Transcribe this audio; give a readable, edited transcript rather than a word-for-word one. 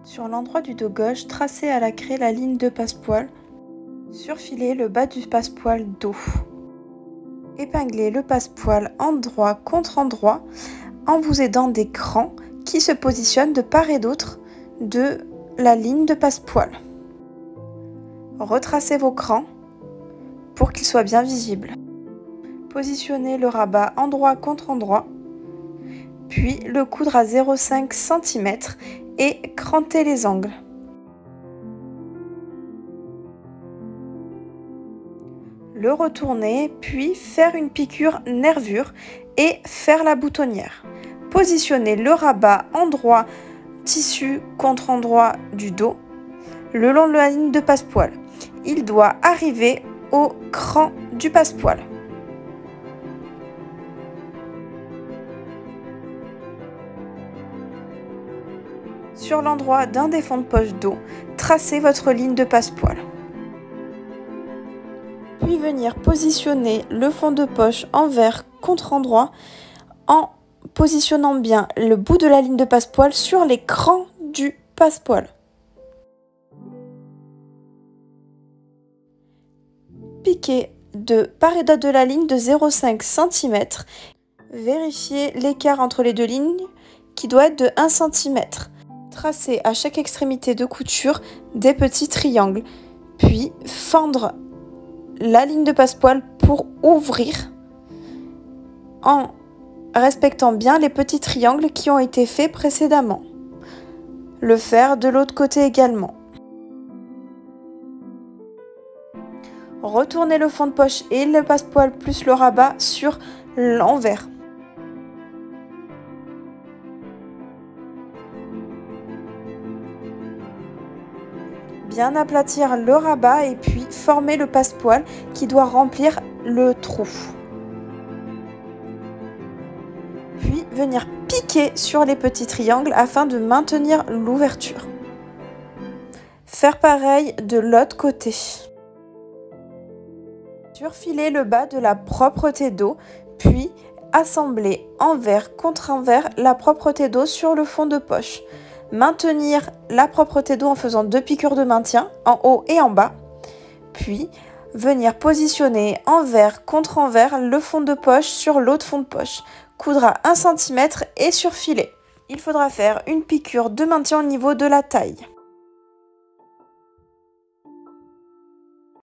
Sur l'endroit du dos gauche, tracez à la craie la ligne de passepoil. Surfilez le bas du passepoil dos. Épinglez le passepoil endroit contre endroit en vous aidant des crans qui se positionnent de part et d'autre de la ligne de passepoil. Retracez vos crans pour qu'ils soient bien visibles. Positionnez le rabat endroit contre endroit, puis le coudre à 0,5 cm et crantez les angles. Le retourner, puis faire une piqûre nervure et faire la boutonnière. Positionnez le rabat endroit tissu contre endroit du dos le long de la ligne de passepoil. Il doit arriver au cran du passepoil. Sur l'endroit d'un des fonds de poche dos, tracez votre ligne de passepoil. Puis venir positionner le fond de poche envers contre endroit en positionnant bien le bout de la ligne de passepoil sur les crans du passepoil. Piquez de part et d'autre de la ligne de 0,5 cm. Vérifiez l'écart entre les deux lignes qui doit être de 1 cm. Tracez à chaque extrémité de couture des petits triangles, puis fendre la ligne de passepoil pour ouvrir en respectant bien les petits triangles qui ont été faits précédemment. Le faire de l'autre côté également. Retournez le fond de poche et le passepoil plus le rabat sur l'envers. Bien aplatir le rabat et puis former le passepoil qui doit remplir le trou. Puis venir piquer sur les petits triangles afin de maintenir l'ouverture. Faire pareil de l'autre côté. Surfiler le bas de la propreté dos, puis assembler envers contre envers la propreté dos sur le fond de poche. Maintenir la propreté dos en faisant 2 piqûres de maintien en haut et en bas, puis venir positionner envers contre envers le fond de poche sur l'autre fond de poche. Coudre à 1 cm et surfiler. Il faudra faire une piqûre de maintien au niveau de la taille.